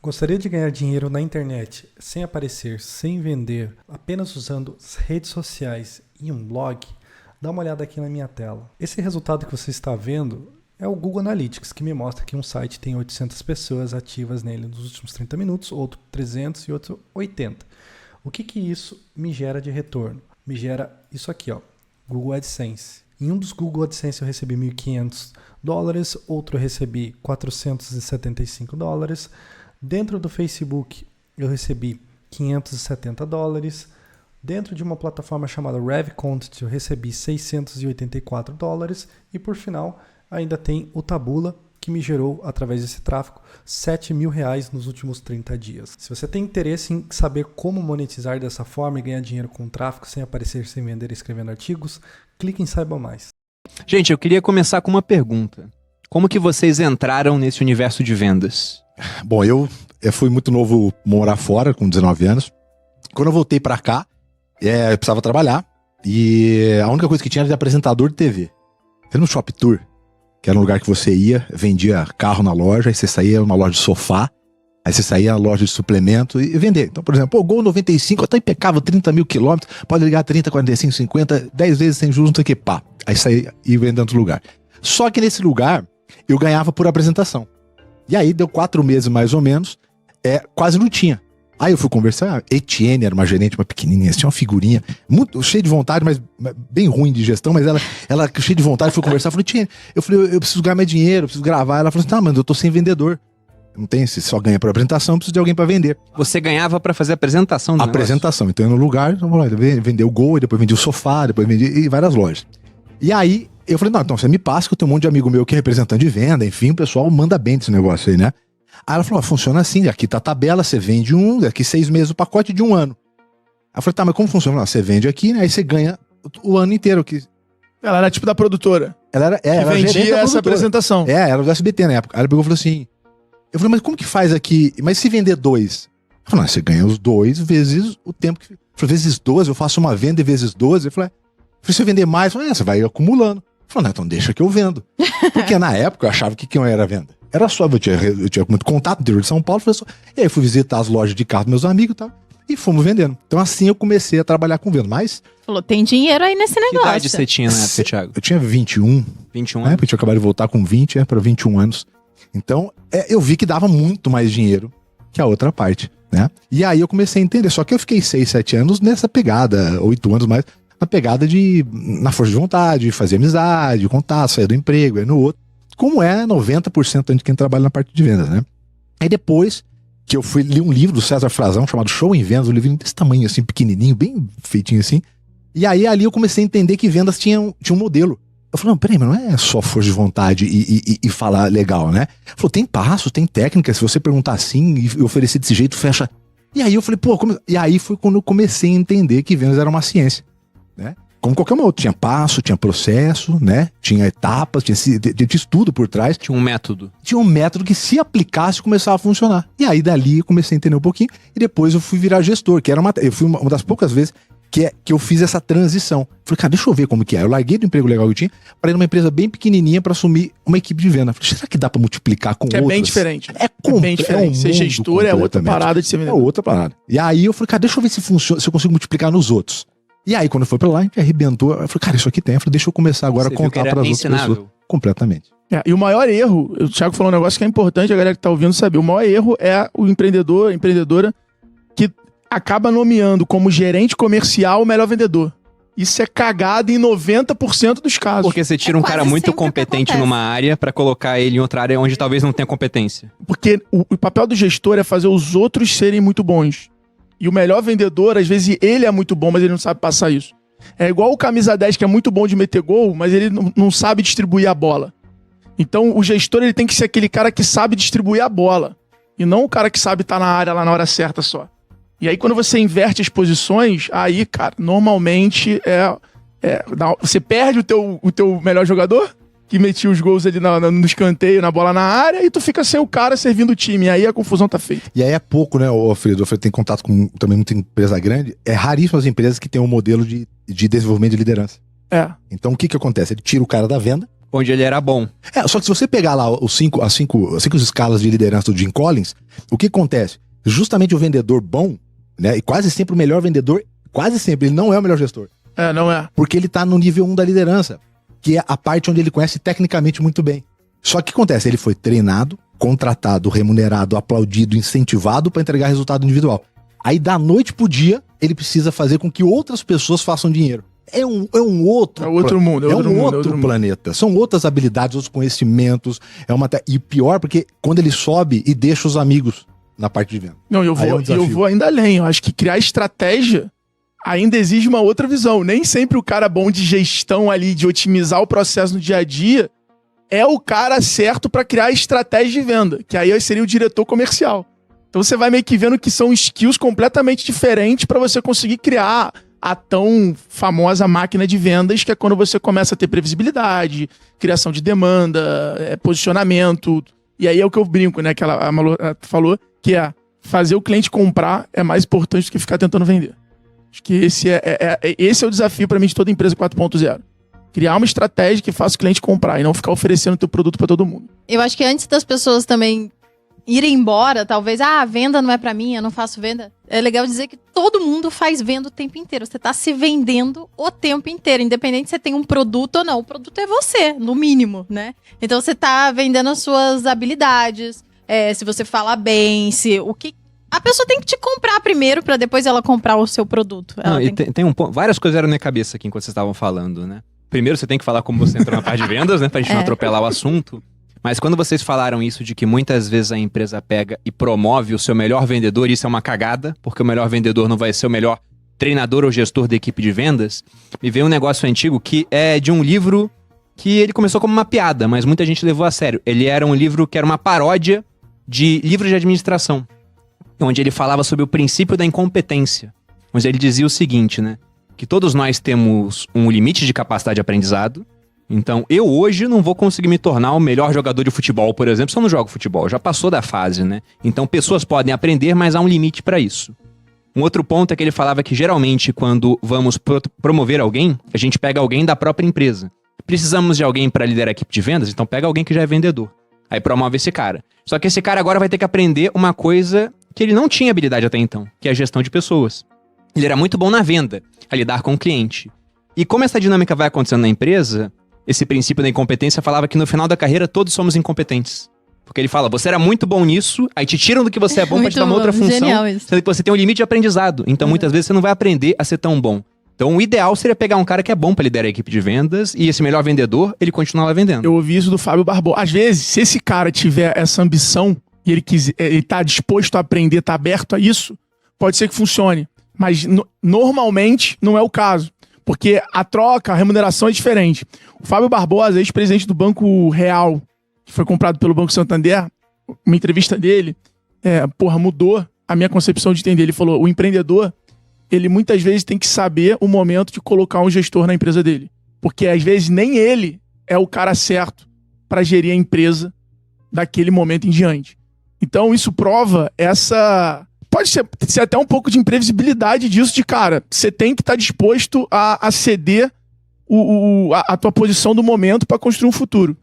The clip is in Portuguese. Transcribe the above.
Gostaria de ganhar dinheiro na internet sem aparecer, sem vender, apenas usando as redes sociais e um blog? Dá uma olhada aqui na minha tela. Esse resultado que você está vendo é o Google Analytics, que me mostra que um site tem 800 pessoas ativas nele nos últimos 30 minutos, outro 300 e outro 80. O que isso me gera de retorno? Me gera isso aqui, ó, Google AdSense. Em um dos Google AdSense eu recebi $1.500, outro eu recebi $475. Dentro do Facebook eu recebi $570. Dentro de uma plataforma chamada RevContent eu recebi $684. E por final ainda tem o Taboola, que me gerou, através desse tráfego, R$7.000 nos últimos 30 dias. Se você tem interesse em saber como monetizar dessa forma e ganhar dinheiro com tráfego sem aparecer, sem vender, escrevendo artigos, clique em Saiba Mais. Gente, eu queria começar com uma pergunta. Como que vocês entraram nesse universo de vendas? Bom, eu fui muito novo morar fora, com 19 anos. Quando eu voltei pra cá, eu precisava trabalhar. E a única coisa que tinha era de apresentador de TV. Era no Shop Tour, que era um lugar que você ia, vendia carro na loja, aí você saía numa loja de sofá, aí você saía na loja de suplemento e vender. Então, por exemplo, Gol 95, tá impecável, 30 mil quilômetros, pode ligar 30, 45, 50, 10 vezes sem juros, não sei o que, pá. Aí saía e vendia em outro lugar. Só que nesse lugar, eu ganhava por apresentação. E aí deu 4 meses mais ou menos, quase não tinha. Aí eu fui conversar, Etienne era uma gerente, uma pequenininha, tinha uma figurinha, muito cheia de vontade, mas bem ruim de gestão, mas ela cheia de vontade, foi conversar, falei, Etienne, eu preciso ganhar mais dinheiro, eu preciso gravar. Ela falou assim, tá, mas eu tô sem vendedor. Não tem, se só ganha por apresentação, eu preciso de alguém pra vender. Você ganhava pra fazer a apresentação do apresentação, então eu ia no lugar, então, vender o Gol, depois vendi o sofá, depois vendi várias lojas. E aí, eu falei, não, então você me passa, que eu tenho um monte de amigo meu que é representante de venda, enfim, o pessoal manda bem desse negócio aí, né? Aí ela falou, funciona assim, aqui tá a tabela, você vende daqui 6 meses o pacote de 1 ano. Aí eu falei, tá, mas como funciona? Você vende aqui, né, aí você ganha o ano inteiro. Ela era tipo da produtora. Ela vendia essa apresentação. Era do SBT na época. Aí ela pegou e falou assim, eu falei, mas como que faz aqui? Mas se vender 2? Ela falou, não, você ganha os 2 vezes o tempo que... Eu falei, vezes 12, eu faço uma venda e vezes 12. Eu falei, se você vender mais, eu falei, você vai acumulando. Eu falei, não, então deixa que eu vendo. Porque na época eu achava que não era venda. Era só, eu tinha muito contato no interior de São Paulo, e aí eu fui visitar as lojas de carro dos meus amigos e tal, e fomos vendendo. Então assim eu comecei a trabalhar com venda, mas... Falou, tem dinheiro aí nesse negócio. Que idade você tinha na época, Thiago? Eu tinha 21. 21 anos? Porque eu tinha acabado de voltar com 20, para 21 anos. Então, eu vi que dava muito mais dinheiro que a outra parte, né? E aí eu comecei a entender, só que eu fiquei 6, 7 anos nessa pegada, 8 anos mais, na pegada na força de vontade, fazer amizade, contato, sair do emprego, aí no outro. Como 90% de quem trabalha na parte de vendas, né? Aí depois que eu li um livro do César Frazão chamado Show em Vendas, um livro desse tamanho assim, pequenininho, bem feitinho assim. E aí ali eu comecei a entender que vendas tinha um modelo. Eu falei, não, peraí, mas não é só força de vontade e falar legal, né? Ele falou, tem passos, tem técnica, se você perguntar assim e oferecer desse jeito, fecha. E aí eu falei, e aí foi quando eu comecei a entender que vendas era uma ciência, né? Como qualquer uma outra, tinha passo, tinha processo, né? Tinha etapas, tinha estudo por trás. Tinha um método. Tinha um método que, se aplicasse, começava a funcionar. E aí dali eu comecei a entender um pouquinho e depois eu fui virar gestor, que era eu fui uma das poucas vezes que eu fiz essa transição. Falei, cara, deixa eu ver como que é. Eu larguei do emprego legal que eu tinha para ir numa empresa bem pequenininha para assumir uma equipe de venda. Falei, será que dá para multiplicar com outras? É bem diferente. É bem diferente. Ser gestor é outra parada de ser vendedor. É outra parada. E aí eu falei, cara, deixa eu ver se funciona, se eu consigo multiplicar nos outros. E aí, quando eu fui pra lá, a gente arrebentou. Eu falei, cara, isso aqui tem. Eu falei, deixa eu começar agora a contar para as outras pessoas. Completamente. E o maior erro, o Thiago falou um negócio que é importante a galera que tá ouvindo saber. O maior erro é o empreendedor, a empreendedora que acaba nomeando como gerente comercial o melhor vendedor. Isso é cagado em 90% dos casos. Porque você tira um cara muito competente numa área pra colocar ele em outra área onde talvez não tenha competência. Porque o papel do gestor é fazer os outros serem muito bons. E o melhor vendedor, às vezes, ele é muito bom, mas ele não sabe passar isso. É igual o camisa 10, que é muito bom de meter gol, mas ele não sabe distribuir a bola. Então, o gestor ele tem que ser aquele cara que sabe distribuir a bola. E não o cara que sabe estar na área lá na hora certa só. E aí, quando você inverte as posições, aí, cara, normalmente você perde o teu melhor jogador, que metia os gols ali no escanteio, na bola na área, e tu fica sem o cara servindo o time. E aí a confusão tá feita. E aí é pouco, né, Alfredo? O Alfredo tem contato com também muita empresa grande. É raríssimo as empresas que têm um modelo de desenvolvimento de liderança. É. Então o que acontece? Ele tira o cara da venda, onde ele era bom. Só que se você pegar lá as cinco escalas de liderança do Jim Collins, o que acontece? Justamente o vendedor bom, né? E quase sempre o melhor vendedor, quase sempre, ele não é o melhor gestor. Não é. Porque ele tá no nível 1 da liderança, que é a parte onde ele conhece tecnicamente muito bem. Só que o que acontece? Ele foi treinado, contratado, remunerado, aplaudido, incentivado para entregar resultado individual. Aí da noite pro dia, ele precisa fazer com que outras pessoas façam dinheiro. É um outro mundo. É um outro planeta. São outras habilidades, outros conhecimentos. E pior, porque quando ele sobe e deixa os amigos na parte de venda. Não, eu vou ainda além. Eu acho que criar estratégia ainda exige uma outra visão. Nem sempre o cara bom de gestão ali, de otimizar o processo no dia a dia, é o cara certo para criar estratégia de venda. Que aí seria o diretor comercial. Então você vai meio que vendo que são skills completamente diferentes para você conseguir criar a tão famosa máquina de vendas, que é quando você começa a ter previsibilidade, criação de demanda, posicionamento. E aí é o que eu brinco, né? Que a Malu falou, que é fazer o cliente comprar é mais importante do que ficar tentando vender. Acho que esse é o desafio para mim de toda empresa 4.0. Criar uma estratégia que faça o cliente comprar e não ficar oferecendo o teu produto para todo mundo. Eu acho que antes das pessoas também irem embora, talvez, a venda não é pra mim, eu não faço venda. É legal dizer que todo mundo faz venda o tempo inteiro. Você tá se vendendo o tempo inteiro, independente se você tem um produto ou não. O produto é você, no mínimo, né? Então você tá vendendo as suas habilidades, se você fala bem, a pessoa tem que te comprar primeiro pra depois ela comprar o seu produto. Tem um ponto, várias coisas eram na minha cabeça aqui enquanto vocês estavam falando, né? Primeiro você tem que falar como você entrou na parte de vendas, né? Pra gente não atropelar o assunto. Mas quando vocês falaram isso de que muitas vezes a empresa pega e promove o seu melhor vendedor, isso é uma cagada, porque o melhor vendedor não vai ser o melhor treinador ou gestor da equipe de vendas, me veio um negócio antigo que é de um livro que ele começou como uma piada, mas muita gente levou a sério. Ele era um livro que era uma paródia de livros de administração, onde ele falava sobre o princípio da incompetência. Onde ele dizia o seguinte, né? Que todos nós temos um limite de capacidade de aprendizado. Então, eu hoje não vou conseguir me tornar o melhor jogador de futebol, por exemplo, se eu não jogo futebol. Já passou da fase, né? Então, pessoas podem aprender, mas há um limite para isso. Um outro ponto é que ele falava que, geralmente, quando vamos promover alguém, a gente pega alguém da própria empresa. Precisamos de alguém para liderar a equipe de vendas? Então, pega alguém que já é vendedor. Aí promove esse cara. Só que esse cara agora vai ter que aprender uma coisa que ele não tinha habilidade até então, que é a gestão de pessoas. Ele era muito bom na venda, a lidar com o cliente. E como essa dinâmica vai acontecendo na empresa, esse princípio da incompetência falava que no final da carreira todos somos incompetentes. Porque ele fala, você era muito bom nisso, aí te tiram do que você é bom pra te dar uma outra função, sendo que você tem um limite de aprendizado. Então muitas vezes você não vai aprender a ser tão bom. Então o ideal seria pegar um cara que é bom pra liderar a equipe de vendas e esse melhor vendedor, ele continuar lá vendendo. Eu ouvi isso do Fábio Barbosa. Às vezes, se esse cara tiver essa ambição e ele tá disposto a aprender, tá aberto a isso, pode ser que funcione. Mas normalmente não é o caso. Porque a troca, a remuneração é diferente. O Fábio Barbosa, ex-presidente do Banco Real, que foi comprado pelo Banco Santander, uma entrevista dele, mudou a minha concepção de entender. Ele falou, o empreendedor, ele muitas vezes tem que saber o momento de colocar um gestor na empresa dele. Porque às vezes nem ele é o cara certo para gerir a empresa daquele momento em diante. Então isso prova essa... Pode ser até um pouco de imprevisibilidade disso, de cara, você tem que estar disposto a ceder a tua posição do momento para construir um futuro.